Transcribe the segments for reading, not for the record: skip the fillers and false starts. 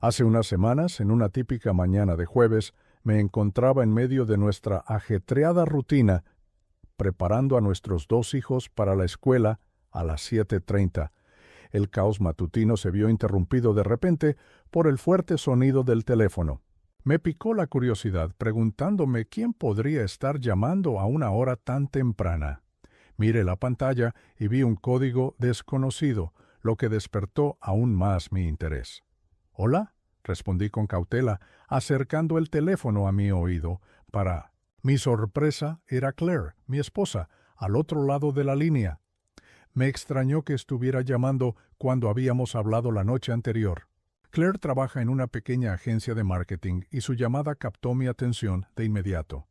Hace unas semanas, en una típica mañana de jueves, me encontraba en medio de nuestra ajetreada rutina preparando a nuestros dos hijos para la escuela a las 7:30. El caos matutino se vio interrumpido de repente por el fuerte sonido del teléfono. Me picó la curiosidad preguntándome quién podría estar llamando a una hora tan temprana. Miré la pantalla y vi un código desconocido, lo que despertó aún más mi interés. «Hola», respondí con cautela, acercando el teléfono a mi oído. Para mi sorpresa era Claire, mi esposa, al otro lado de la línea. Me extrañó que estuviera llamando cuando habíamos hablado la noche anterior. Claire trabaja en una pequeña agencia de marketing y su llamada captó mi atención de inmediato.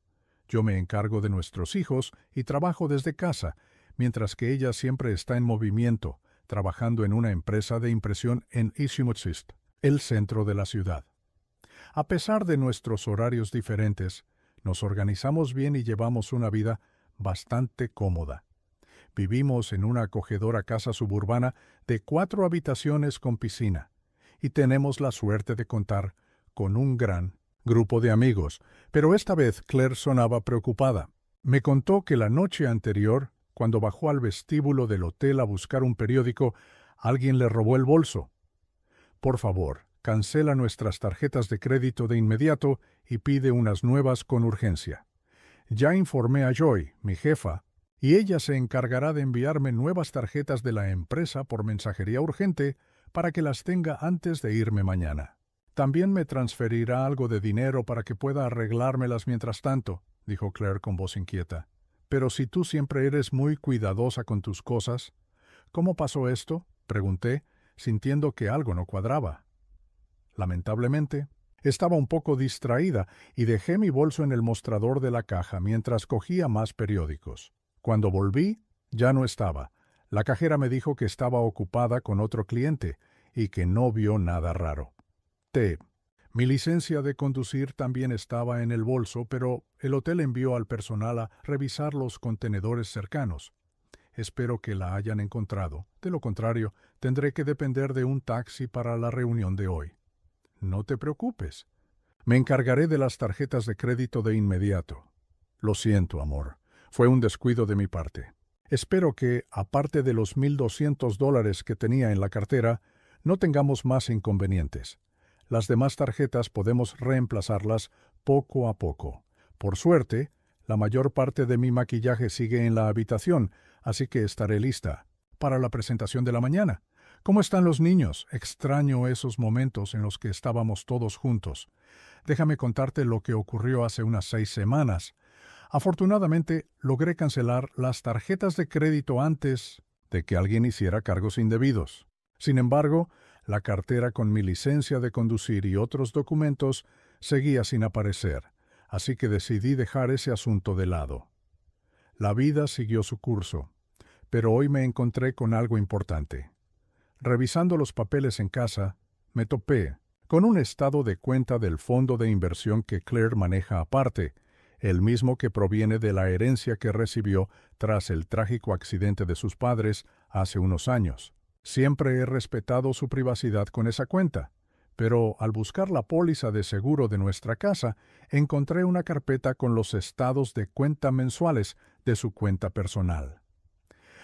Yo me encargo de nuestros hijos y trabajo desde casa, mientras que ella siempre está en movimiento, trabajando en una empresa de impresión en Ichimotsist, el centro de la ciudad. A pesar de nuestros horarios diferentes, nos organizamos bien y llevamos una vida bastante cómoda. Vivimos en una acogedora casa suburbana de 4 habitaciones con piscina, y tenemos la suerte de contar con un gran grupo de amigos, pero esta vez Claire sonaba preocupada. Me contó que la noche anterior, cuando bajó al vestíbulo del hotel a buscar un periódico, alguien le robó el bolso. «Por favor, cancela nuestras tarjetas de crédito de inmediato y pide unas nuevas con urgencia. Ya informé a Joy, mi jefa, y ella se encargará de enviarme nuevas tarjetas de la empresa por mensajería urgente para que las tenga antes de irme mañana. También me transferirá algo de dinero para que pueda arreglármelas mientras tanto», dijo Claire con voz inquieta. «Pero si tú siempre eres muy cuidadosa con tus cosas». «¿Cómo pasó esto?», pregunté, sintiendo que algo no cuadraba. Lamentablemente, estaba un poco distraída y dejé mi bolso en el mostrador de la caja mientras cogía más periódicos. Cuando volví, ya no estaba. La cajera me dijo que estaba ocupada con otro cliente y que no vio nada raro. Mi licencia de conducir también estaba en el bolso, pero el hotel envió al personal a revisar los contenedores cercanos. Espero que la hayan encontrado. De lo contrario, tendré que depender de un taxi para la reunión de hoy. «No te preocupes. Me encargaré de las tarjetas de crédito de inmediato». «Lo siento, amor. Fue un descuido de mi parte. Espero que, aparte de los $1,200 que tenía en la cartera, no tengamos más inconvenientes. Las demás tarjetas podemos reemplazarlas poco a poco. Por suerte, la mayor parte de mi maquillaje sigue en la habitación, así que estaré lista para la presentación de la mañana. ¿Cómo están los niños? Extraño esos momentos en los que estábamos todos juntos. Déjame contarte lo que ocurrió hace unas 6 semanas. Afortunadamente, logré cancelar las tarjetas de crédito antes de que alguien hiciera cargos indebidos. Sin embargo, la cartera con mi licencia de conducir y otros documentos seguía sin aparecer, así que decidí dejar ese asunto de lado. La vida siguió su curso, pero hoy me encontré con algo importante. Revisando los papeles en casa, me topé con un estado de cuenta del fondo de inversión que Claire maneja aparte, el mismo que proviene de la herencia que recibió tras el trágico accidente de sus padres hace unos años. Siempre he respetado su privacidad con esa cuenta, pero al buscar la póliza de seguro de nuestra casa, encontré una carpeta con los estados de cuenta mensuales de su cuenta personal.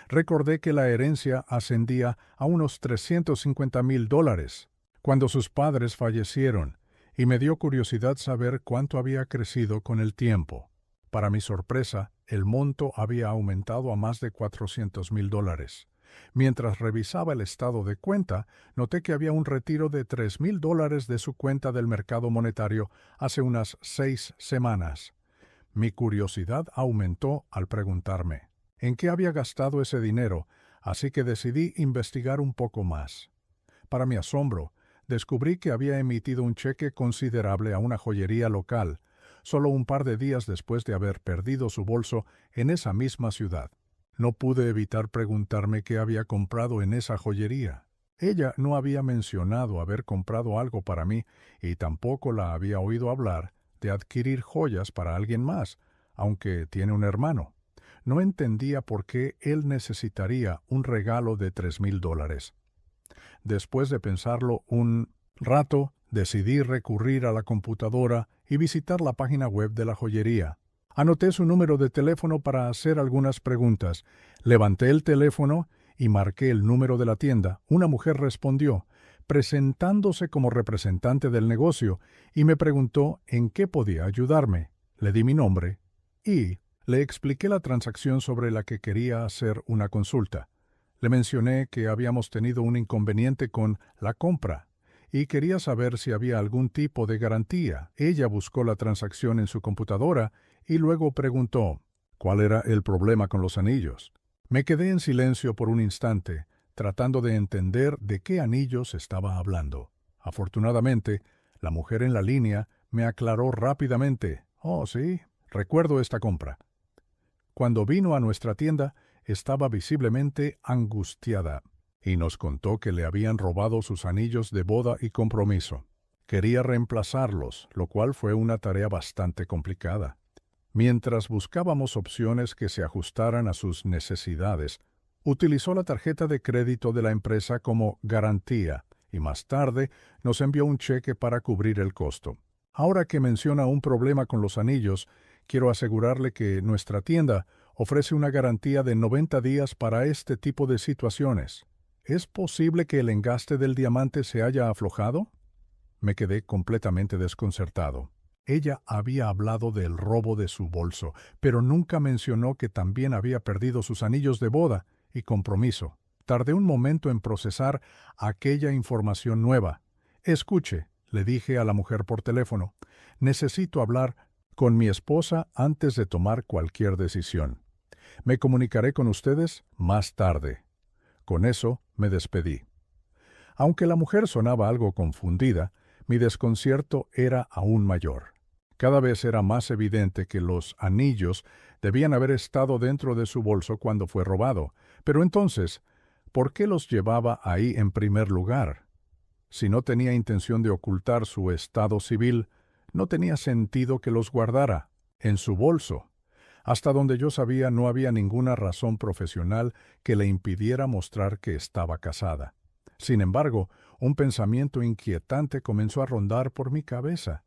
Recordé que la herencia ascendía a unos $350,000 cuando sus padres fallecieron, y me dio curiosidad saber cuánto había crecido con el tiempo. Para mi sorpresa, el monto había aumentado a más de $400,000. Mientras revisaba el estado de cuenta, noté que había un retiro de $3,000 de su cuenta del mercado monetario hace unas 6 semanas. Mi curiosidad aumentó al preguntarme en qué había gastado ese dinero, así que decidí investigar un poco más. Para mi asombro, descubrí que había emitido un cheque considerable a una joyería local, solo un par de días después de haber perdido su bolso en esa misma ciudad. No pude evitar preguntarme qué había comprado en esa joyería. Ella no había mencionado haber comprado algo para mí y tampoco la había oído hablar de adquirir joyas para alguien más, aunque tiene un hermano. No entendía por qué él necesitaría un regalo de $3,000. Después de pensarlo un rato, Decidí recurrir a la computadora y visitar la página web de la joyería. Anoté su número de teléfono para hacer algunas preguntas. Levanté el teléfono y marqué el número de la tienda. Una mujer respondió, presentándose como representante del negocio, y me preguntó en qué podía ayudarme. Le di mi nombre y le expliqué la transacción sobre la que quería hacer una consulta. Le mencioné que habíamos tenido un inconveniente con la compra y quería saber si había algún tipo de garantía. Ella buscó la transacción en su computadora y luego preguntó, ¿cuál era el problema con los anillos? Me quedé en silencio por un instante, tratando de entender de qué anillos estaba hablando. Afortunadamente, la mujer en la línea me aclaró rápidamente. Oh, sí, recuerdo esta compra. Cuando vino a nuestra tienda, estaba visiblemente angustiada y nos contó que le habían robado sus anillos de boda y compromiso. Quería reemplazarlos, lo cual fue una tarea bastante complicada. Mientras buscábamos opciones que se ajustaran a sus necesidades, utilizó la tarjeta de crédito de la empresa como garantía y más tarde nos envió un cheque para cubrir el costo. Ahora que menciona un problema con los anillos, quiero asegurarle que nuestra tienda ofrece una garantía de 90 días para este tipo de situaciones. ¿Es posible que el engaste del diamante se haya aflojado? Me quedé completamente desconcertado. Ella había hablado del robo de su bolso, pero nunca mencionó que también había perdido sus anillos de boda y compromiso. Tardé un momento en procesar aquella información nueva. Escuche, le dije a la mujer por teléfono, necesito hablar con mi esposa antes de tomar cualquier decisión. Me comunicaré con ustedes más tarde. Con eso me despedí. Aunque la mujer sonaba algo confundida, mi desconcierto era aún mayor. Cada vez era más evidente que los anillos debían haber estado dentro de su bolso cuando fue robado. Pero entonces, ¿por qué los llevaba ahí en primer lugar? Si no tenía intención de ocultar su estado civil, no tenía sentido que los guardara en su bolso. Hasta donde yo sabía, no había ninguna razón profesional que le impidiera mostrar que estaba casada. Sin embargo, un pensamiento inquietante comenzó a rondar por mi cabeza.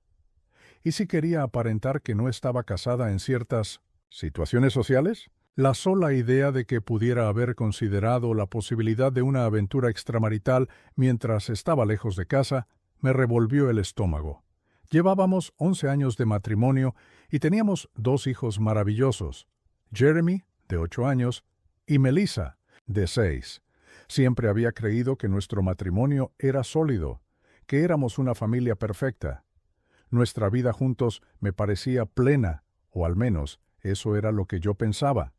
¿Y si quería aparentar que no estaba casada en ciertas situaciones sociales? La sola idea de que pudiera haber considerado la posibilidad de una aventura extramarital mientras estaba lejos de casa me revolvió el estómago. Llevábamos 11 años de matrimonio y teníamos 2 hijos maravillosos, Jeremy, de 8 años, y Melissa, de 6. Siempre había creído que nuestro matrimonio era sólido, que éramos una familia perfecta. Nuestra vida juntos me parecía plena, o al menos eso era lo que yo pensaba.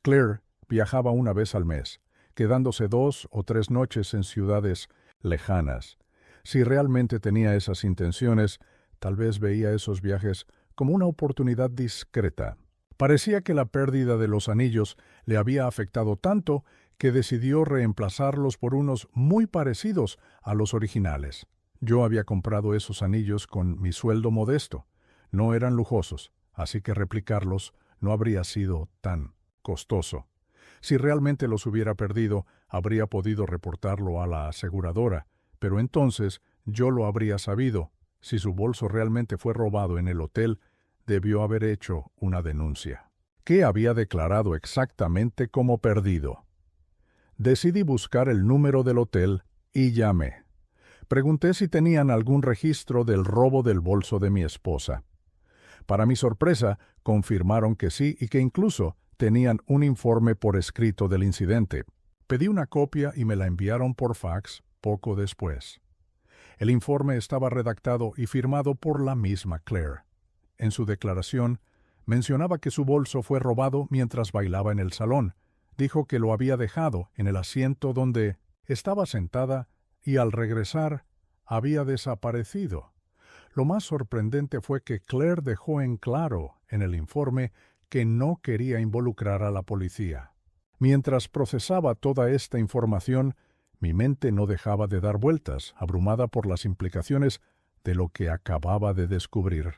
Claire viajaba una vez al mes, quedándose 2 o 3 noches en ciudades lejanas. Si realmente tenía esas intenciones, tal vez veía esos viajes como una oportunidad discreta. Parecía que la pérdida de los anillos le había afectado tanto que decidió reemplazarlos por unos muy parecidos a los originales. Yo había comprado esos anillos con mi sueldo modesto. No eran lujosos, así que replicarlos no habría sido tan costoso. Si realmente los hubiera perdido, habría podido reportarlo a la aseguradora, pero entonces yo lo habría sabido. Si su bolso realmente fue robado en el hotel, debió haber hecho una denuncia. ¿Qué había declarado exactamente como perdido? Decidí buscar el número del hotel y llamé. Pregunté si tenían algún registro del robo del bolso de mi esposa. Para mi sorpresa, confirmaron que sí y que incluso tenían un informe por escrito del incidente. Pedí una copia y me la enviaron por fax poco después. El informe estaba redactado y firmado por la misma Claire. En su declaración, mencionaba que su bolso fue robado mientras bailaba en el salón. Dijo que lo había dejado en el asiento donde estaba sentada y al regresar había desaparecido. Lo más sorprendente fue que Claire dejó en claro en el informe que no quería involucrar a la policía. Mientras procesaba toda esta información, mi mente no dejaba de dar vueltas, abrumada por las implicaciones de lo que acababa de descubrir.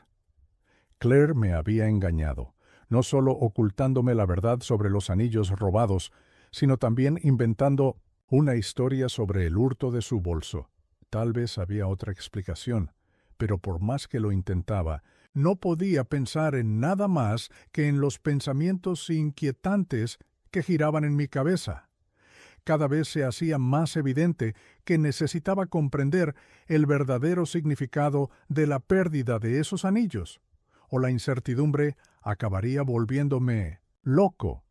Claire me había engañado, no solo ocultándome la verdad sobre los anillos robados, sino también inventando una historia sobre el hurto de su bolso. Tal vez había otra explicación, pero por más que lo intentaba, no podía pensar en nada más que en los pensamientos inquietantes que giraban en mi cabeza. Cada vez se hacía más evidente que necesitaba comprender el verdadero significado de la pérdida de esos anillos, o la incertidumbre acabaría volviéndome loco.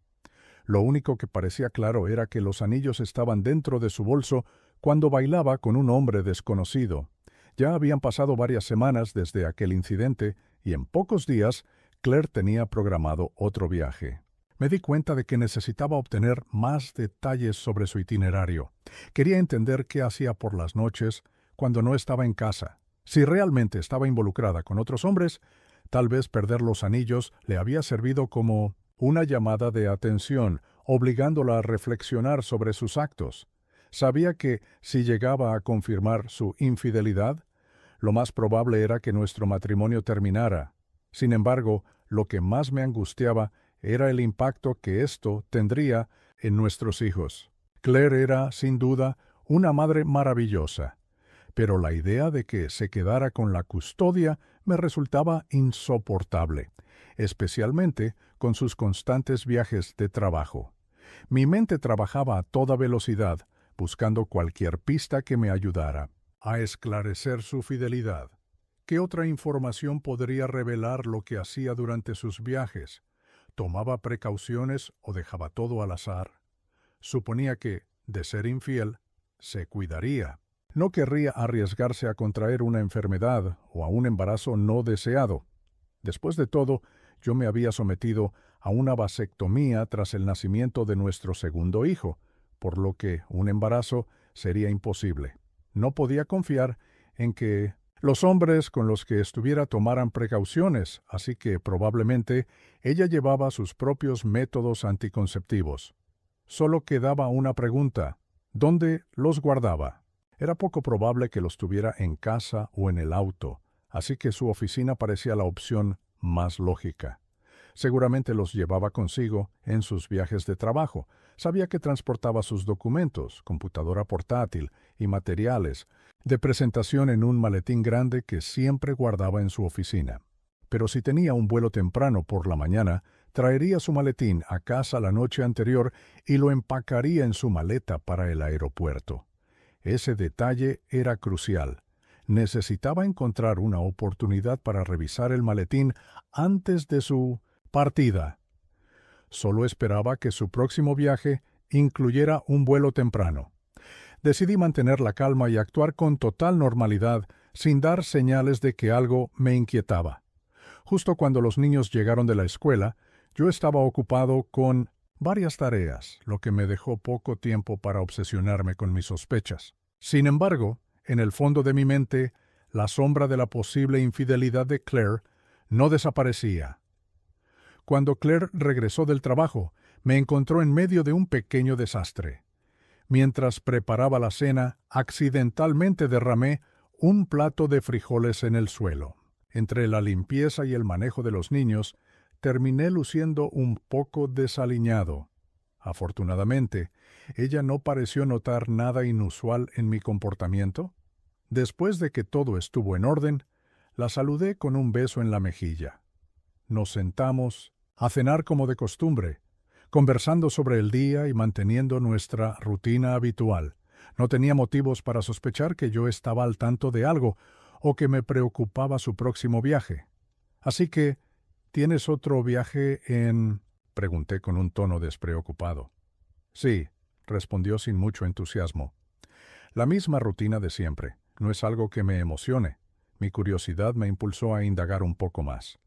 Lo único que parecía claro era que los anillos estaban dentro de su bolso cuando bailaba con un hombre desconocido. Ya habían pasado varias semanas desde aquel incidente y en pocos días Claire tenía programado otro viaje. Me di cuenta de que necesitaba obtener más detalles sobre su itinerario. Quería entender qué hacía por las noches cuando no estaba en casa. Si realmente estaba involucrada con otros hombres, tal vez perder los anillos le había servido como una llamada de atención, obligándola a reflexionar sobre sus actos. Sabía que, si llegaba a confirmar su infidelidad, lo más probable era que nuestro matrimonio terminara. Sin embargo, lo que más me angustiaba era el impacto que esto tendría en nuestros hijos. Claire era, sin duda, una madre maravillosa, pero la idea de que se quedara con la custodia me resultaba insoportable, especialmente con sus constantes viajes de trabajo. Mi mente trabajaba a toda velocidad, buscando cualquier pista que me ayudara a esclarecer su fidelidad. ¿Qué otra información podría revelar lo que hacía durante sus viajes? ¿Tomaba precauciones o dejaba todo al azar? Suponía que, de ser infiel, se cuidaría. No querría arriesgarse a contraer una enfermedad o a un embarazo no deseado. Después de todo, yo me había sometido a una vasectomía tras el nacimiento de nuestro segundo hijo, por lo que un embarazo sería imposible. No podía confiar en que los hombres con los que estuviera tomaran precauciones, así que probablemente ella llevaba sus propios métodos anticonceptivos. Solo quedaba una pregunta: ¿dónde los guardaba? Era poco probable que los tuviera en casa o en el auto, así que su oficina parecía la opción más lógica. Seguramente los llevaba consigo en sus viajes de trabajo. Sabía que transportaba sus documentos, computadora portátil y materiales de presentación en un maletín grande que siempre guardaba en su oficina. Pero si tenía un vuelo temprano por la mañana, traería su maletín a casa la noche anterior y lo empacaría en su maleta para el aeropuerto. Ese detalle era crucial. Necesitaba encontrar una oportunidad para revisar el maletín antes de su partida. Solo esperaba que su próximo viaje incluyera un vuelo temprano. Decidí mantener la calma y actuar con total normalidad, sin dar señales de que algo me inquietaba. Justo cuando los niños llegaron de la escuela, yo estaba ocupado con varias tareas, lo que me dejó poco tiempo para obsesionarme con mis sospechas. Sin embargo, en el fondo de mi mente, la sombra de la posible infidelidad de Claire no desaparecía. Cuando Claire regresó del trabajo, me encontró en medio de un pequeño desastre. Mientras preparaba la cena, accidentalmente derramé un plato de frijoles en el suelo. Entre la limpieza y el manejo de los niños, terminé luciendo un poco desaliñado. Afortunadamente, ella no pareció notar nada inusual en mi comportamiento. Después de que todo estuvo en orden, la saludé con un beso en la mejilla. Nos sentamos a cenar como de costumbre, conversando sobre el día y manteniendo nuestra rutina habitual. No tenía motivos para sospechar que yo estaba al tanto de algo o que me preocupaba su próximo viaje. Así que, ¿tienes otro viaje en...? Pregunté con un tono despreocupado. Sí, respondió sin mucho entusiasmo. La misma rutina de siempre. No es algo que me emocione. Mi curiosidad me impulsó a indagar un poco más.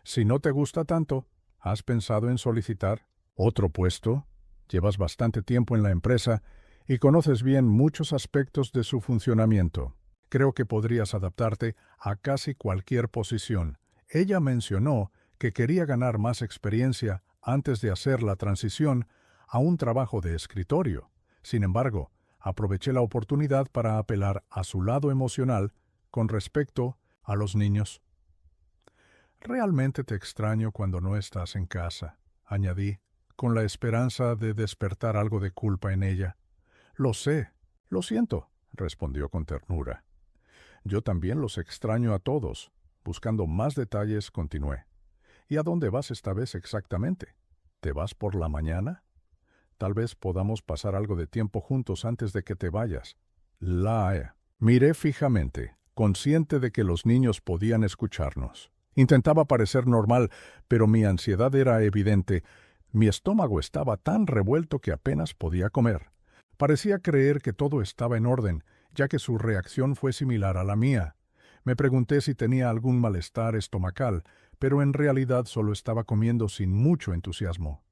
Si no te gusta tanto, ¿has pensado en solicitar otro puesto? Llevas bastante tiempo en la empresa y conoces bien muchos aspectos de su funcionamiento. Creo que podrías adaptarte a casi cualquier posición. Ella mencionó que quería ganar más experiencia antes de hacer la transición a un trabajo de escritorio. Sin embargo, aproveché la oportunidad para apelar a su lado emocional con respecto a los niños. Realmente te extraño cuando no estás en casa, añadí, con la esperanza de despertar algo de culpa en ella. Lo sé, lo siento, respondió con ternura. Yo también los extraño a todos. Buscando más detalles, continué. ¿Y a dónde vas esta vez exactamente? ¿Te vas por la mañana? Tal vez podamos pasar algo de tiempo juntos antes de que te vayas. Miré fijamente, consciente de que los niños podían escucharnos. Intentaba parecer normal, pero mi ansiedad era evidente. Mi estómago estaba tan revuelto que apenas podía comer. Parecía creer que todo estaba en orden, ya que su reacción fue similar a la mía. Me pregunté si tenía algún malestar estomacal, pero en realidad solo estaba comiendo sin mucho entusiasmo.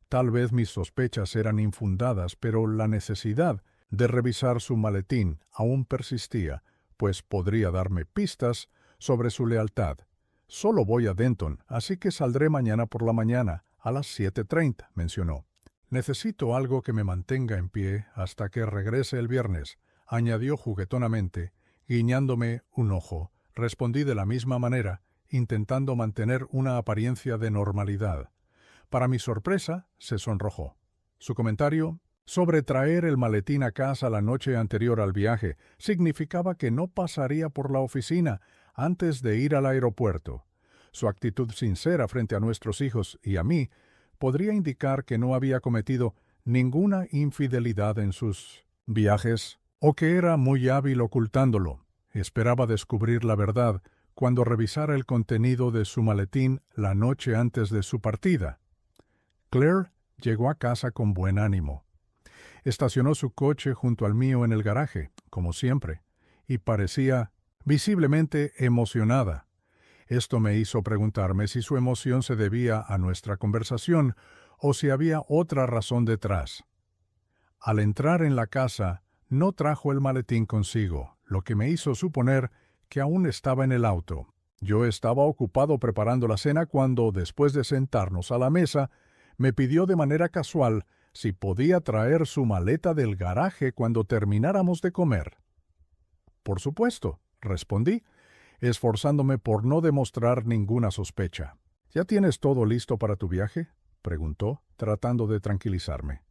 Tal vez mis sospechas eran infundadas, pero la necesidad de revisar su maletín aún persistía, pues podría darme pistas sobre su lealtad. Solo voy a Denton, así que saldré mañana por la mañana, a las 7:30, mencionó. Necesito algo que me mantenga en pie hasta que regrese el viernes, añadió juguetonamente, guiñándome un ojo. Respondí de la misma manera, intentando mantener una apariencia de normalidad. Para mi sorpresa, se sonrojó. Su comentario sobre traer el maletín a casa la noche anterior al viaje significaba que no pasaría por la oficina antes de ir al aeropuerto. Su actitud sincera frente a nuestros hijos y a mí podría indicar que no había cometido ninguna infidelidad en sus viajes o que era muy hábil ocultándolo. Esperaba descubrir la verdad cuando revisara el contenido de su maletín la noche antes de su partida. Claire llegó a casa con buen ánimo. Estacionó su coche junto al mío en el garaje, como siempre, y parecía visiblemente emocionada. Esto me hizo preguntarme si su emoción se debía a nuestra conversación o si había otra razón detrás. Al entrar en la casa, no trajo el maletín consigo, lo que me hizo suponer que aún estaba en el auto. Yo estaba ocupado preparando la cena cuando, después de sentarnos a la mesa, me pidió de manera casual si podía traer su maleta del garaje cuando termináramos de comer. Por supuesto, respondí, esforzándome por no demostrar ninguna sospecha. ¿Ya tienes todo listo para tu viaje?, preguntó, tratando de tranquilizarme.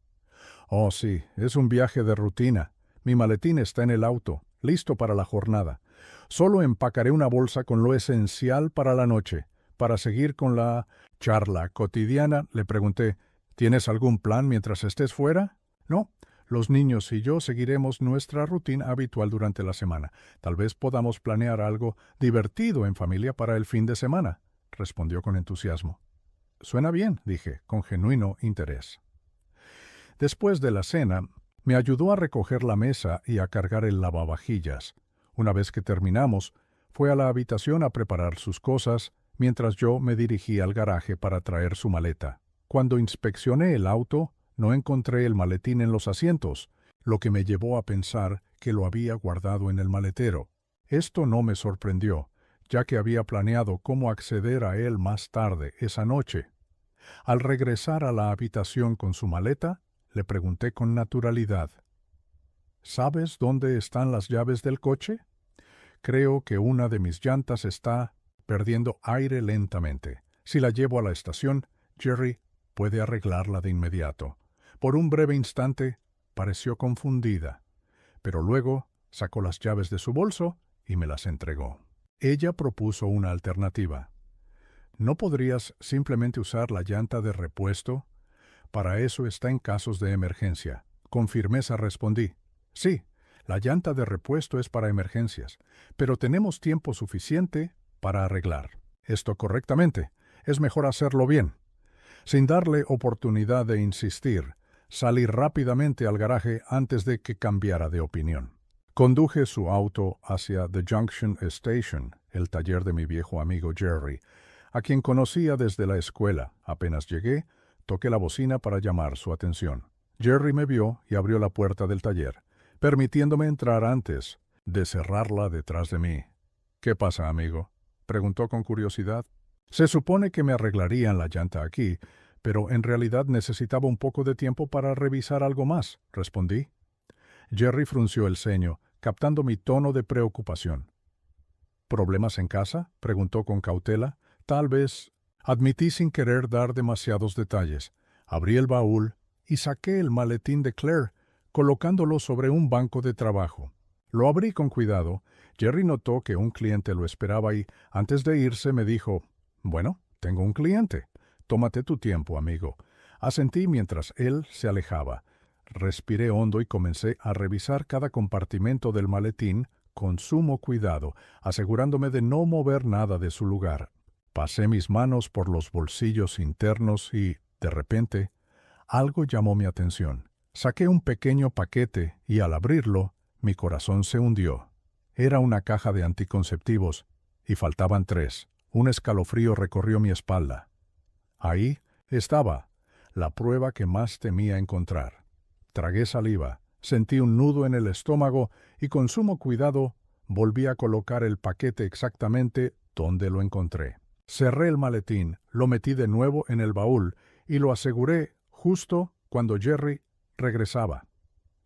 Oh, sí, es un viaje de rutina. Mi maletín está en el auto, listo para la jornada. Solo empacaré una bolsa con lo esencial para la noche. Para seguir con la charla cotidiana, le pregunté, ¿tienes algún plan mientras estés fuera? No. Los niños y yo seguiremos nuestra rutina habitual durante la semana. Tal vez podamos planear algo divertido en familia para el fin de semana, respondió con entusiasmo. Suena bien, dije, con genuino interés. Después de la cena, me ayudó a recoger la mesa y a cargar el lavavajillas. Una vez que terminamos, fue a la habitación a preparar sus cosas, mientras yo me dirigí al garaje para traer su maleta. Cuando inspeccioné el auto, no encontré el maletín en los asientos, lo que me llevó a pensar que lo había guardado en el maletero. Esto no me sorprendió, ya que había planeado cómo acceder a él más tarde esa noche. Al regresar a la habitación con su maleta, le pregunté con naturalidad, ¿sabes dónde están las llaves del coche? Creo que una de mis llantas está perdiendo aire lentamente. Si la llevo a la estación, Jerry puede arreglarla de inmediato. Por un breve instante pareció confundida, pero luego sacó las llaves de su bolso y me las entregó. Ella propuso una alternativa. ¿No podrías simplemente usar la llanta de repuesto? Para eso está en casos de emergencia. Con firmeza respondí, sí, la llanta de repuesto es para emergencias, pero tenemos tiempo suficiente para arreglar esto correctamente. Es mejor hacerlo bien. Sin darle oportunidad de insistir, salí rápidamente al garaje antes de que cambiara de opinión. Conduje su auto hacia The Junction Station, el taller de mi viejo amigo Jerry, a quien conocía desde la escuela. Apenas llegué, toqué la bocina para llamar su atención. Jerry me vio y abrió la puerta del taller, permitiéndome entrar antes de cerrarla detrás de mí. ¿Qué pasa, amigo?, preguntó con curiosidad. Se supone que me arreglarían la llanta aquí, pero en realidad necesitaba un poco de tiempo para revisar algo más, respondí. Jerry frunció el ceño, captando mi tono de preocupación. ¿Problemas en casa?, preguntó con cautela. Tal vez. Admití sin querer dar demasiados detalles. Abrí el baúl y saqué el maletín de Claire, colocándolo sobre un banco de trabajo. Lo abrí con cuidado, Jerry notó que un cliente lo esperaba y, antes de irse, me dijo, «Bueno, tengo un cliente. Tómate tu tiempo, amigo». Asentí mientras él se alejaba. Respiré hondo y comencé a revisar cada compartimento del maletín con sumo cuidado, asegurándome de no mover nada de su lugar. Pasé mis manos por los bolsillos internos y, de repente, algo llamó mi atención. Saqué un pequeño paquete y, al abrirlo, mi corazón se hundió. Era una caja de anticonceptivos, y faltaban 3. Un escalofrío recorrió mi espalda. Ahí estaba, la prueba que más temía encontrar. Tragué saliva, sentí un nudo en el estómago y con sumo cuidado volví a colocar el paquete exactamente donde lo encontré. Cerré el maletín, lo metí de nuevo en el baúl y lo aseguré justo cuando Jerry regresaba.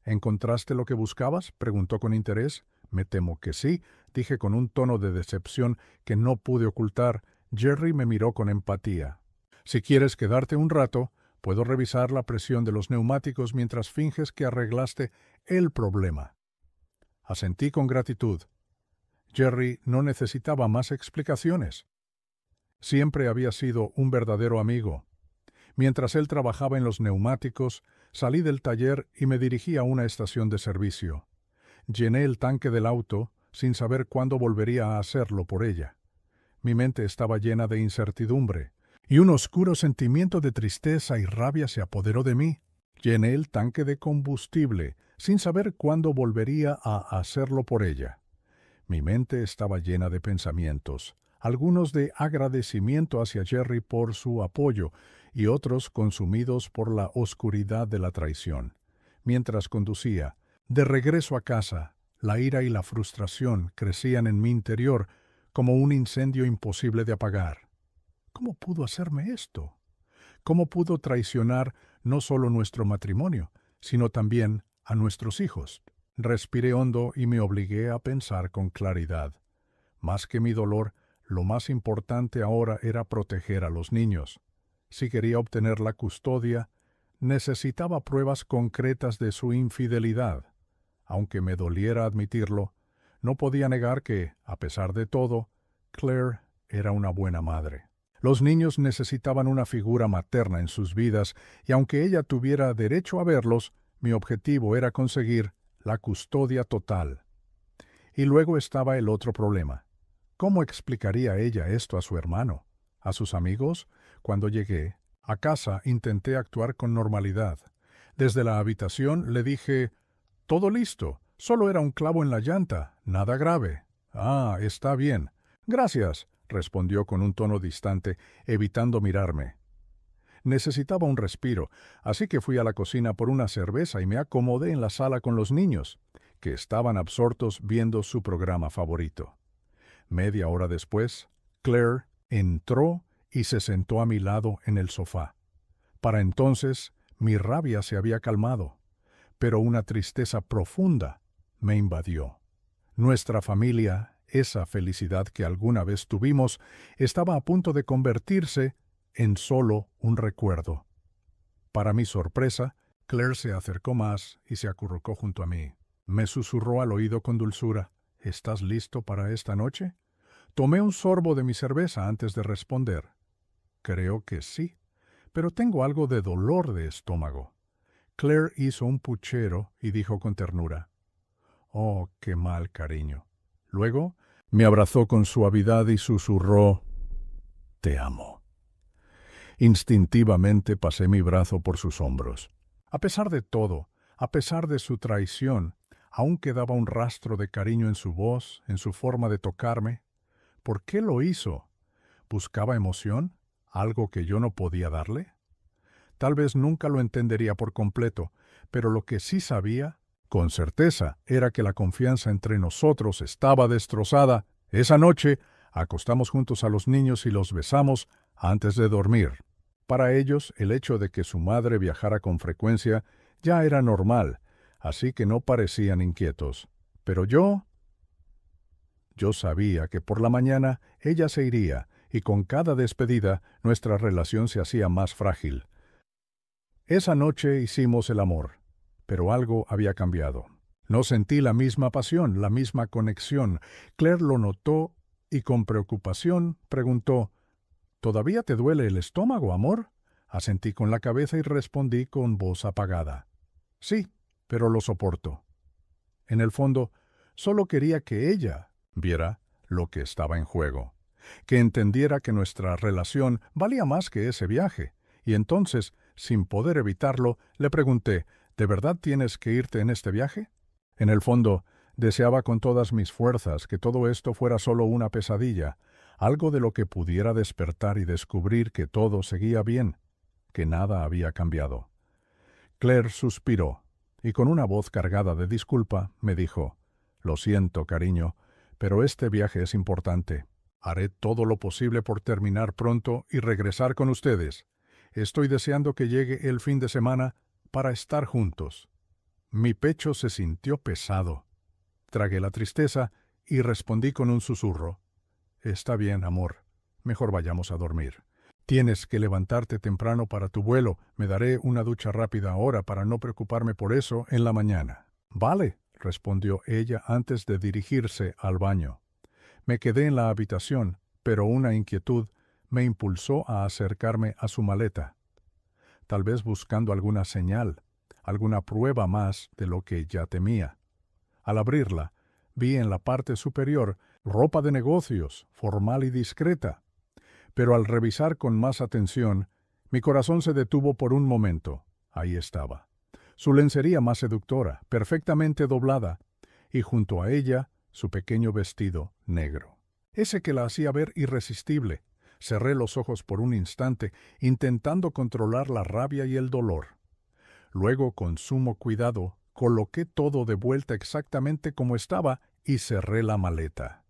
«¿Encontraste lo que buscabas?», preguntó con interés. «Me temo que sí», dije con un tono de decepción que no pude ocultar. Jerry me miró con empatía. «Si quieres quedarte un rato, puedo revisar la presión de los neumáticos mientras finges que arreglaste el problema». Asentí con gratitud. Jerry no necesitaba más explicaciones. Siempre había sido un verdadero amigo. Mientras él trabajaba en los neumáticos, salí del taller y me dirigí a una estación de servicio. Llené el tanque del auto sin saber cuándo volvería a hacerlo por ella. Mi mente estaba llena de incertidumbre, y un oscuro sentimiento de tristeza y rabia se apoderó de mí. Llené el tanque de combustible sin saber cuándo volvería a hacerlo por ella. Mi mente estaba llena de pensamientos, algunos de agradecimiento hacia Jerry por su apoyo y otros consumidos por la oscuridad de la traición. Mientras conducía, de regreso a casa, la ira y la frustración crecían en mi interior como un incendio imposible de apagar. ¿Cómo pudo hacerme esto? ¿Cómo pudo traicionar no solo nuestro matrimonio, sino también a nuestros hijos? Respiré hondo y me obligué a pensar con claridad. Más que mi dolor, lo más importante ahora era proteger a los niños. Si quería obtener la custodia, necesitaba pruebas concretas de su infidelidad. Aunque me doliera admitirlo, no podía negar que, a pesar de todo, Claire era una buena madre. Los niños necesitaban una figura materna en sus vidas, y aunque ella tuviera derecho a verlos, mi objetivo era conseguir la custodia total. Y luego estaba el otro problema. ¿Cómo explicaría ella esto a su hermano? ¿A sus amigos? Cuando llegué a casa intenté actuar con normalidad. Desde la habitación le dije, «Todo listo, solo era un clavo en la llanta, nada grave». «Ah, está bien. Gracias», respondió con un tono distante, evitando mirarme. Necesitaba un respiro, así que fui a la cocina por una cerveza y me acomodé en la sala con los niños, que estaban absortos viendo su programa favorito. Media hora después, Claire entró y se sentó a mi lado en el sofá. Para entonces, mi rabia se había calmado, pero una tristeza profunda me invadió. Nuestra familia, esa felicidad que alguna vez tuvimos, estaba a punto de convertirse en solo un recuerdo. Para mi sorpresa, Claire se acercó más y se acurrucó junto a mí. Me susurró al oído con dulzura, «¿Estás listo para esta noche?». Tomé un sorbo de mi cerveza antes de responder. «Creo que sí, pero tengo algo de dolor de estómago». Claire hizo un puchero y dijo con ternura, «Oh, qué mal, cariño». Luego me abrazó con suavidad y susurró, «Te amo». Instintivamente pasé mi brazo por sus hombros. A pesar de todo, a pesar de su traición, aún quedaba un rastro de cariño en su voz, en su forma de tocarme. ¿Por qué lo hizo? ¿Buscaba emoción? ¿Algo que yo no podía darle? Tal vez nunca lo entendería por completo, pero lo que sí sabía, con certeza, era que la confianza entre nosotros estaba destrozada. Esa noche, acostamos juntos a los niños y los besamos antes de dormir. Para ellos, el hecho de que su madre viajara con frecuencia ya era normal, así que no parecían inquietos. Pero yo sabía que por la mañana ella se iría, y con cada despedida nuestra relación se hacía más frágil. Esa noche hicimos el amor, pero algo había cambiado. No sentí la misma pasión, la misma conexión. Claire lo notó y con preocupación preguntó, ¿Todavía te duele el estómago, amor? Asentí con la cabeza y respondí con voz apagada. Sí, pero lo soporto. En el fondo, solo quería que ella viera lo que estaba en juego, que entendiera que nuestra relación valía más que ese viaje, y entonces, sin poder evitarlo, le pregunté, ¿de verdad tienes que irte en este viaje? En el fondo, deseaba con todas mis fuerzas que todo esto fuera solo una pesadilla, algo de lo que pudiera despertar y descubrir que todo seguía bien, que nada había cambiado. Claire suspiró, y con una voz cargada de disculpa me dijo, «Lo siento, cariño, pero este viaje es importante. Haré todo lo posible por terminar pronto y regresar con ustedes. Estoy deseando que llegue el fin de semana para estar juntos». Mi pecho se sintió pesado. Tragué la tristeza y respondí con un susurro. «Está bien, amor. Mejor vayamos a dormir. Tienes que levantarte temprano para tu vuelo. Me daré una ducha rápida ahora para no preocuparme por eso en la mañana». «Vale», respondió ella antes de dirigirse al baño. Me quedé en la habitación, pero una inquietud me impulsó a acercarme a su maleta, tal vez buscando alguna señal, alguna prueba más de lo que ya temía. Al abrirla, vi en la parte superior ropa de negocios, formal y discreta, pero al revisar con más atención, mi corazón se detuvo por un momento. Ahí estaba. Su lencería más seductora, perfectamente doblada, y junto a ella, su pequeño vestido negro. Ese que la hacía ver irresistible. Cerré los ojos por un instante, intentando controlar la rabia y el dolor. Luego, con sumo cuidado, coloqué todo de vuelta exactamente como estaba y cerré la maleta.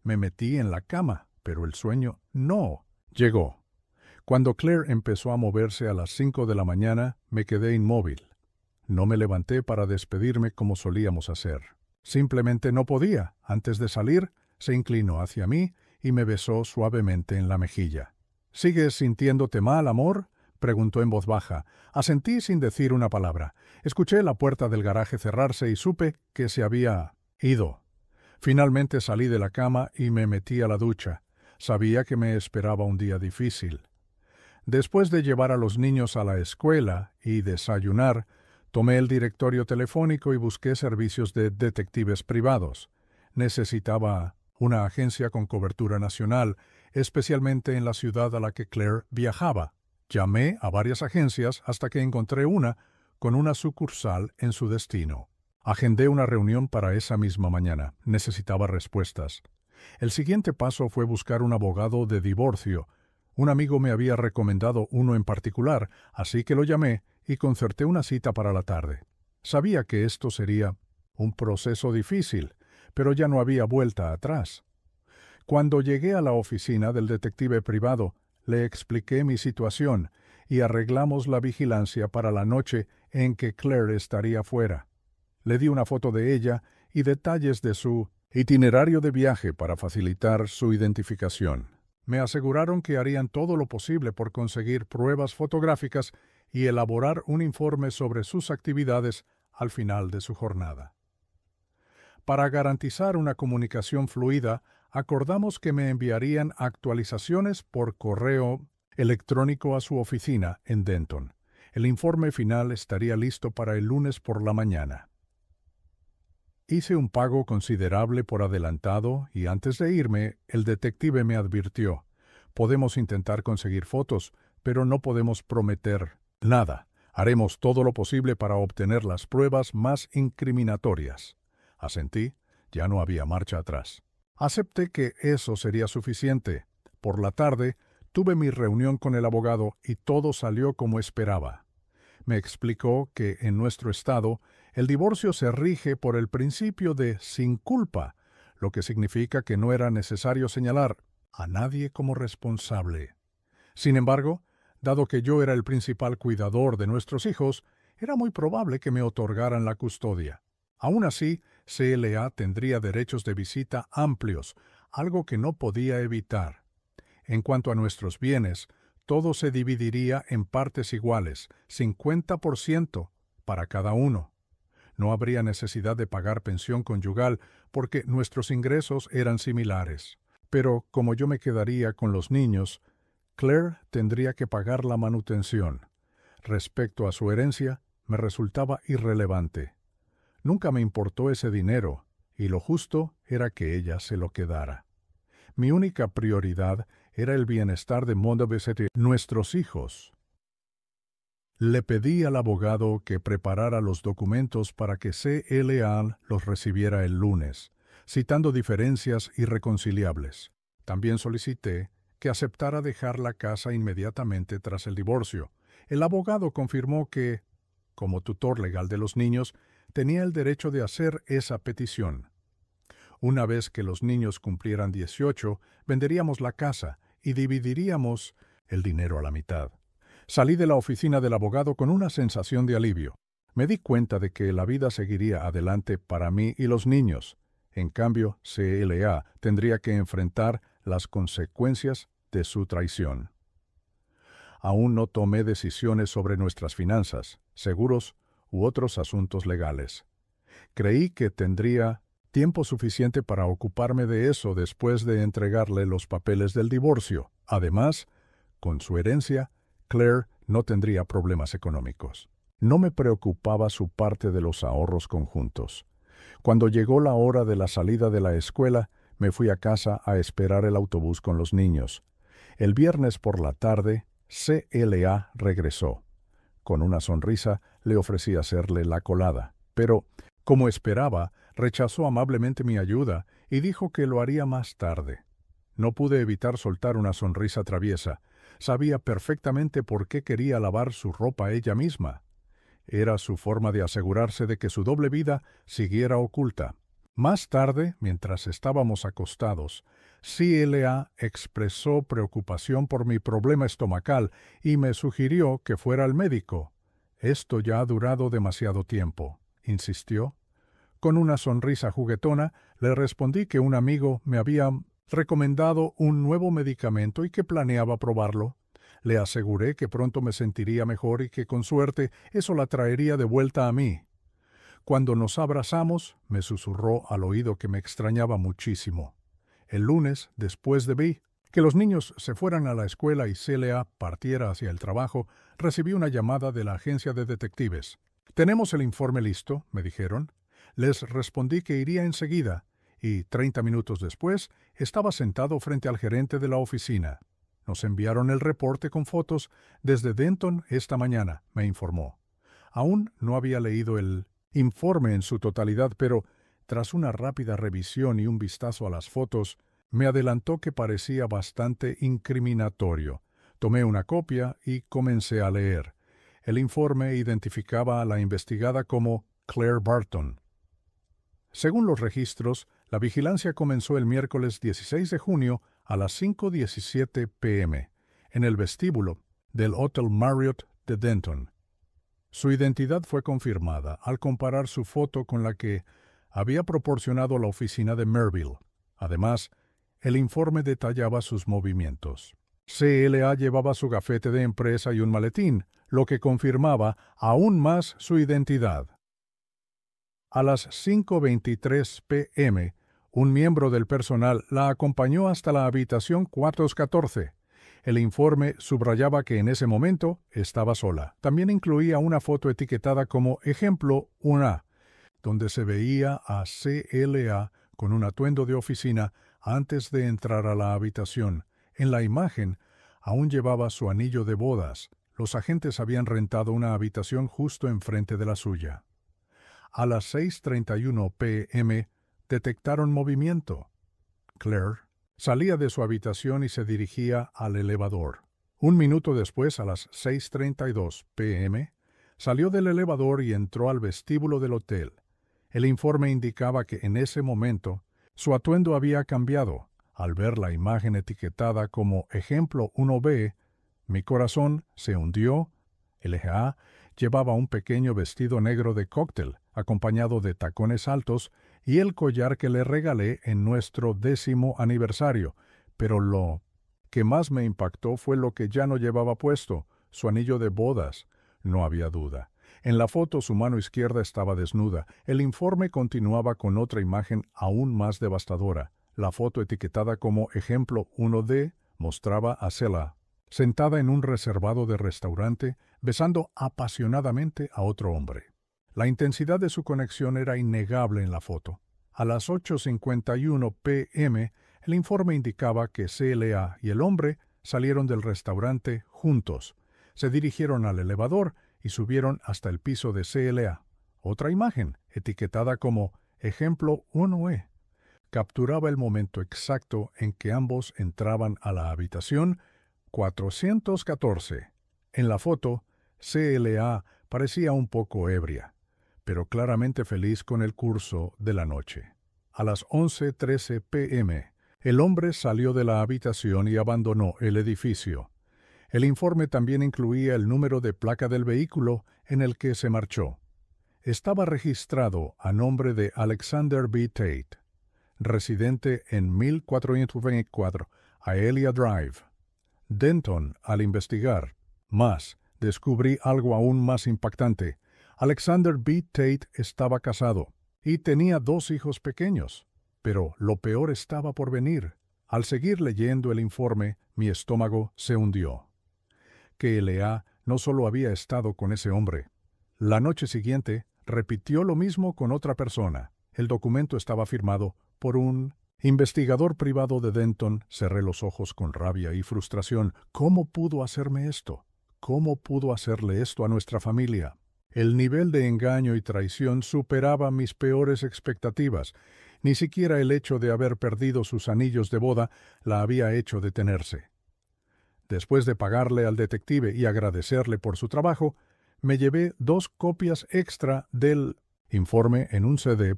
Me metí en la cama, pero el sueño no llegó. Cuando Claire empezó a moverse a las 5 de la mañana, me quedé inmóvil. No me levanté para despedirme como solíamos hacer. Simplemente no podía. Antes de salir, se inclinó hacia mí y me besó suavemente en la mejilla. «¿Sigues sintiéndote mal, amor?», preguntó en voz baja. Asentí sin decir una palabra. Escuché la puerta del garaje cerrarse y supe que se había ido. Finalmente salí de la cama y me metí a la ducha. Sabía que me esperaba un día difícil. Después de llevar a los niños a la escuela y desayunar, tomé el directorio telefónico y busqué servicios de detectives privados. Necesitaba una agencia con cobertura nacional, especialmente en la ciudad a la que Claire viajaba. Llamé a varias agencias hasta que encontré una con una sucursal en su destino. Agendé una reunión para esa misma mañana. Necesitaba respuestas. El siguiente paso fue buscar un abogado de divorcio. Un amigo me había recomendado uno en particular, así que lo llamé y concerté una cita para la tarde. Sabía que esto sería un proceso difícil, pero ya no había vuelta atrás. Cuando llegué a la oficina del detective privado, le expliqué mi situación y arreglamos la vigilancia para la noche en que Claire estaría fuera. Le di una foto de ella y detalles de su itinerario de viaje para facilitar su identificación. Me aseguraron que harían todo lo posible por conseguir pruebas fotográficas y elaborar un informe sobre sus actividades al final de su jornada. Para garantizar una comunicación fluida, acordamos que me enviarían actualizaciones por correo electrónico a su oficina en Denton. El informe final estaría listo para el lunes por la mañana. Hice un pago considerable por adelantado y antes de irme, el detective me advirtió: «Podemos intentar conseguir fotos, pero no podemos prometer nada. Haremos todo lo posible para obtener las pruebas más incriminatorias». Asentí. Ya no había marcha atrás. Acepté que eso sería suficiente. Por la tarde, tuve mi reunión con el abogado y todo salió como esperaba. Me explicó que en nuestro estado el divorcio se rige por el principio de sin culpa, lo que significa que no era necesario señalar a nadie como responsable. Sin embargo, dado que yo era el principal cuidador de nuestros hijos, era muy probable que me otorgaran la custodia. Aún así, CLA tendría derechos de visita amplios, algo que no podía evitar. En cuanto a nuestros bienes, todo se dividiría en partes iguales, 50% para cada uno. No habría necesidad de pagar pensión conyugal porque nuestros ingresos eran similares. Pero como yo me quedaría con los niños, Claire tendría que pagar la manutención. Respecto a su herencia, me resultaba irrelevante. Nunca me importó ese dinero, y lo justo era que ella se lo quedara. Mi única prioridad era el bienestar de Mondoviset y nuestros hijos. Le pedí al abogado que preparara los documentos para que CLA los recibiera el lunes, citando diferencias irreconciliables. También solicité que aceptara dejar la casa inmediatamente tras el divorcio. El abogado confirmó que, como tutor legal de los niños, tenía el derecho de hacer esa petición. Una vez que los niños cumplieran 18, venderíamos la casa y dividiríamos el dinero a la mitad. Salí de la oficina del abogado con una sensación de alivio. Me di cuenta de que la vida seguiría adelante para mí y los niños. En cambio, CLA tendría que enfrentar las consecuencias de su traición. Aún no tomé decisiones sobre nuestras finanzas, seguros u otros asuntos legales. Creí que tendría tiempo suficiente para ocuparme de eso después de entregarle los papeles del divorcio. Además, con su herencia, Claire no tendría problemas económicos. No me preocupaba su parte de los ahorros conjuntos. Cuando llegó la hora de la salida de la escuela, me fui a casa a esperar el autobús con los niños. El viernes por la tarde, CLA regresó. Con una sonrisa le ofrecí hacerle la colada, pero, como esperaba, rechazó amablemente mi ayuda y dijo que lo haría más tarde. No pude evitar soltar una sonrisa traviesa. Sabía perfectamente por qué quería lavar su ropa ella misma. Era su forma de asegurarse de que su doble vida siguiera oculta. Más tarde, mientras estábamos acostados, CLA expresó preocupación por mi problema estomacal y me sugirió que fuera al médico. «Esto ya ha durado demasiado tiempo», insistió. Con una sonrisa juguetona, le respondí que un amigo me había recomendado un nuevo medicamento y que planeaba probarlo. Le aseguré que pronto me sentiría mejor y que con suerte eso la traería de vuelta a mí. Cuando nos abrazamos, me susurró al oído que me extrañaba muchísimo. El lunes, después de que los niños se fueran a la escuela y CLA partiera hacia el trabajo, recibí una llamada de la agencia de detectives. «Tenemos el informe listo», me dijeron. Les respondí que iría enseguida, y 30 minutos después estaba sentado frente al gerente de la oficina. «Nos enviaron el reporte con fotos desde Denton esta mañana», me informó. Aún no había leído el informe en su totalidad, pero tras una rápida revisión y un vistazo a las fotos, me adelantó que parecía bastante incriminatorio. Tomé una copia y comencé a leer. El informe identificaba a la investigada como Claire Barton. Según los registros, la vigilancia comenzó el miércoles 16 de junio a las 5:17 p.m. en el vestíbulo del Hotel Marriott de Denton. Su identidad fue confirmada al comparar su foto con la que había proporcionado la oficina de Merville. Además, el informe detallaba sus movimientos. CLA llevaba su gafete de empresa y un maletín, lo que confirmaba aún más su identidad. A las 5:23 p.m., un miembro del personal la acompañó hasta la habitación 414. El informe subrayaba que en ese momento estaba sola. También incluía una foto etiquetada como ejemplo 1A, donde se veía a CLA con un atuendo de oficina antes de entrar a la habitación. En la imagen aún llevaba su anillo de bodas. Los agentes habían rentado una habitación justo enfrente de la suya. A las 6:31 p.m. detectaron movimiento. Claire salía de su habitación y se dirigía al elevador. Un minuto después, a las 6:32 p.m., salió del elevador y entró al vestíbulo del hotel. El informe indicaba que en ese momento su atuendo había cambiado. Al ver la imagen etiquetada como ejemplo 1B, mi corazón se hundió. El EGA llevaba un pequeño vestido negro de cóctel, acompañado de tacones altos y el collar que le regalé en nuestro 10º aniversario, pero lo que más me impactó fue lo que ya no llevaba puesto, su anillo de bodas. No había duda. En la foto su mano izquierda estaba desnuda. El informe continuaba con otra imagen aún más devastadora. La foto etiquetada como ejemplo 1D mostraba a Selah sentada en un reservado de restaurante, besando apasionadamente a otro hombre. La intensidad de su conexión era innegable en la foto. A las 8:51 p.m., el informe indicaba que CLA y el hombre salieron del restaurante juntos. Se dirigieron al elevador y subieron hasta el piso de CLA. Otra imagen, etiquetada como ejemplo 1E, capturaba el momento exacto en que ambos entraban a la habitación 414. En la foto, CLA parecía un poco ebria, pero claramente feliz con el curso de la noche. A las 11:13 p.m., el hombre salió de la habitación y abandonó el edificio. El informe también incluía el número de placa del vehículo en el que se marchó. Estaba registrado a nombre de Alexander B. Tate, residente en 1424 Aelia Drive, Denton. Al investigar más, descubrí algo aún más impactante. Alexander B. Tate estaba casado y tenía 2 hijos pequeños. Pero lo peor estaba por venir. Al seguir leyendo el informe, mi estómago se hundió. CLA no solo había estado con ese hombre. La noche siguiente, repitió lo mismo con otra persona. El documento estaba firmado por un investigador privado de Denton. Cerré los ojos con rabia y frustración. ¿Cómo pudo hacerme esto? ¿Cómo pudo hacerle esto a nuestra familia? El nivel de engaño y traición superaba mis peores expectativas. Ni siquiera el hecho de haber perdido sus anillos de boda la había hecho detenerse. Después de pagarle al detective y agradecerle por su trabajo, me llevé 2 copias extra del informe en un CD.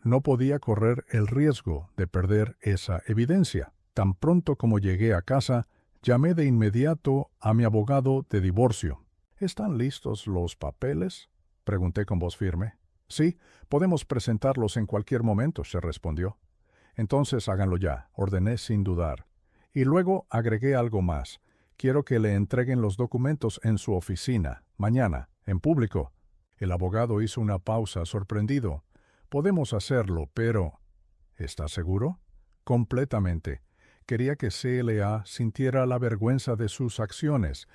No podía correr el riesgo de perder esa evidencia. Tan pronto como llegué a casa, llamé de inmediato a mi abogado de divorcio. ¿Están listos los papeles?, pregunté con voz firme. Sí, podemos presentarlos en cualquier momento, se respondió. Entonces háganlo ya, ordené sin dudar. Y luego agregué algo más. Quiero que le entreguen los documentos en su oficina, mañana, en público. El abogado hizo una pausa, sorprendido. Podemos hacerlo, pero... ¿Está seguro? Completamente. Quería que CLA sintiera la vergüenza de sus acciones.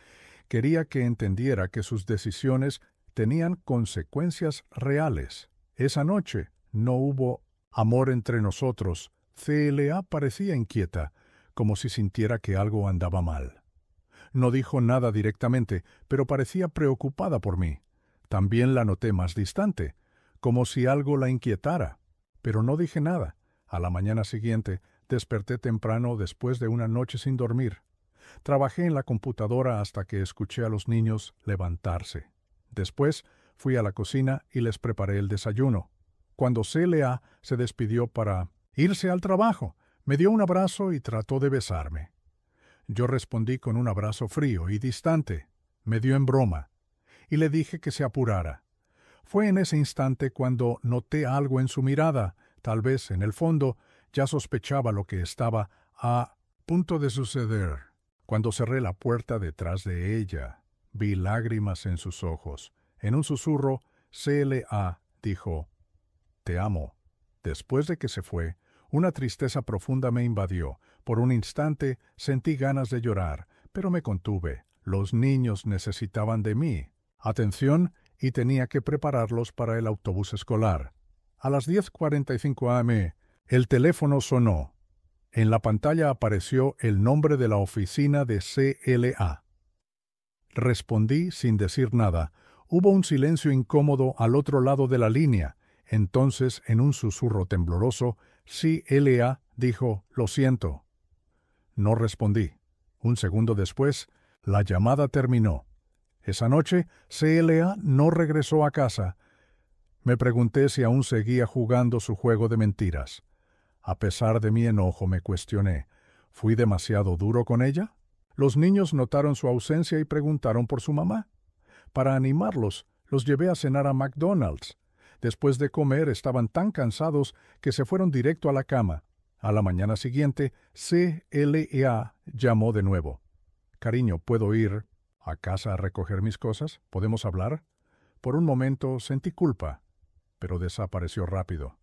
Quería que entendiera que sus decisiones tenían consecuencias reales. Esa noche no hubo amor entre nosotros. CLA parecía inquieta, como si sintiera que algo andaba mal. No dijo nada directamente, pero parecía preocupada por mí. También la noté más distante, como si algo la inquietara. Pero no dije nada. A la mañana siguiente desperté temprano después de una noche sin dormir. Trabajé en la computadora hasta que escuché a los niños levantarse. Después fui a la cocina y les preparé el desayuno. Cuando CLA se despidió para irse al trabajo, me dio un abrazo y trató de besarme. Yo respondí con un abrazo frío y distante. Me dio en broma, y le dije que se apurara. Fue en ese instante cuando noté algo en su mirada. Tal vez, en el fondo, ya sospechaba lo que estaba a punto de suceder. Cuando cerré la puerta detrás de ella, vi lágrimas en sus ojos. En un susurro, CLA dijo, «Te amo». Después de que se fue, una tristeza profunda me invadió. Por un instante sentí ganas de llorar, pero me contuve. Los niños necesitaban de mí atención y tenía que prepararlos para el autobús escolar. A las 10:45 am, el teléfono sonó. En la pantalla apareció el nombre de la oficina de CLA. Respondí sin decir nada. Hubo un silencio incómodo al otro lado de la línea. Entonces, en un susurro tembloroso, CLA dijo, «Lo siento». No respondí. Un segundo después, la llamada terminó. Esa noche, CLA no regresó a casa. Me pregunté si aún seguía jugando su juego de mentiras. A pesar de mi enojo, me cuestioné, ¿fui demasiado duro con ella? Los niños notaron su ausencia y preguntaron por su mamá. Para animarlos, los llevé a cenar a McDonald's. Después de comer, estaban tan cansados que se fueron directo a la cama. A la mañana siguiente, CLA llamó de nuevo. «Cariño, ¿puedo ir a casa a recoger mis cosas? ¿Podemos hablar?» Por un momento sentí culpa, pero desapareció rápido.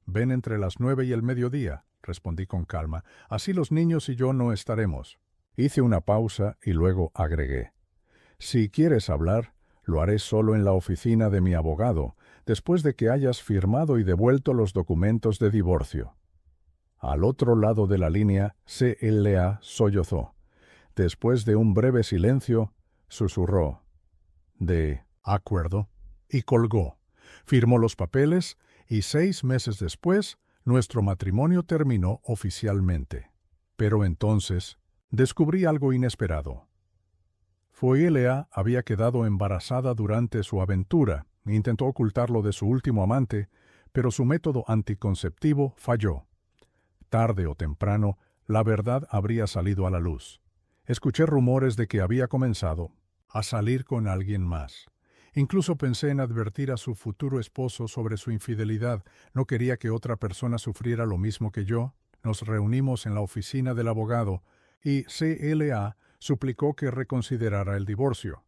«Ven entre las 9 y el mediodía», respondí con calma. «Así los niños y yo no estaremos». Hice una pausa y luego agregué: «Si quieres hablar, lo haré solo en la oficina de mi abogado, después de que hayas firmado y devuelto los documentos de divorcio». Al otro lado de la línea, C.L.A. sollozó. Después de un breve silencio, susurró: «De acuerdo», y colgó. Firmó los papeles y 6 meses después, nuestro matrimonio terminó oficialmente. Pero entonces descubrí algo inesperado. Foyelea había quedado embarazada durante su aventura. Intentó ocultarlo de su último amante, pero su método anticonceptivo falló. Tarde o temprano, la verdad habría salido a la luz. Escuché rumores de que había comenzado a salir con alguien más. Incluso pensé en advertir a su futuro esposo sobre su infidelidad. No quería que otra persona sufriera lo mismo que yo. Nos reunimos en la oficina del abogado y C.L.A. suplicó que reconsiderara el divorcio.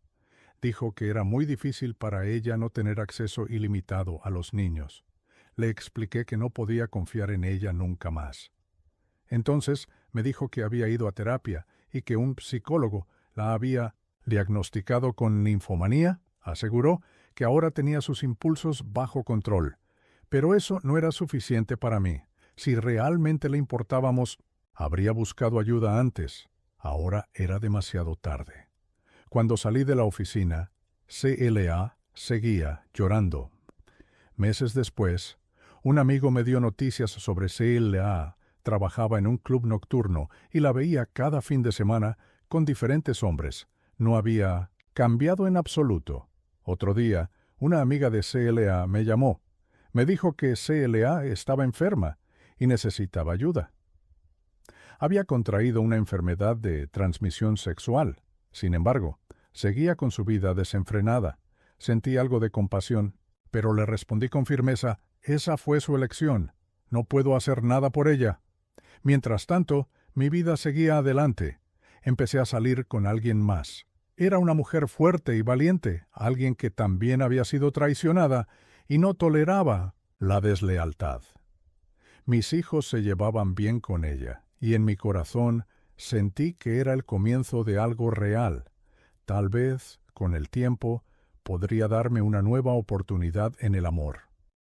Dijo que era muy difícil para ella no tener acceso ilimitado a los niños. Le expliqué que no podía confiar en ella nunca más. Entonces me dijo que había ido a terapia y que un psicólogo la había diagnosticado con ninfomanía. Aseguró que ahora tenía sus impulsos bajo control. Pero eso no era suficiente para mí. Si realmente le importábamos, habría buscado ayuda antes. Ahora era demasiado tarde. Cuando salí de la oficina, C.L.A. seguía llorando. Meses después, un amigo me dio noticias sobre C.L.A. Trabajaba en un club nocturno y la veía cada fin de semana con diferentes hombres. No había cambiado en absoluto. Otro día, una amiga de C.L.A. me llamó. Me dijo que C.L.A. estaba enferma y necesitaba ayuda. Había contraído una enfermedad de transmisión sexual. Sin embargo, seguía con su vida desenfrenada. Sentí algo de compasión, pero le respondí con firmeza: «Esa fue su elección. No puedo hacer nada por ella». Mientras tanto, mi vida seguía adelante. Empecé a salir con alguien más. Era una mujer fuerte y valiente, alguien que también había sido traicionada y no toleraba la deslealtad. Mis hijos se llevaban bien con ella, y en mi corazón sentí que era el comienzo de algo real. Tal vez, con el tiempo, podría darme una nueva oportunidad en el amor.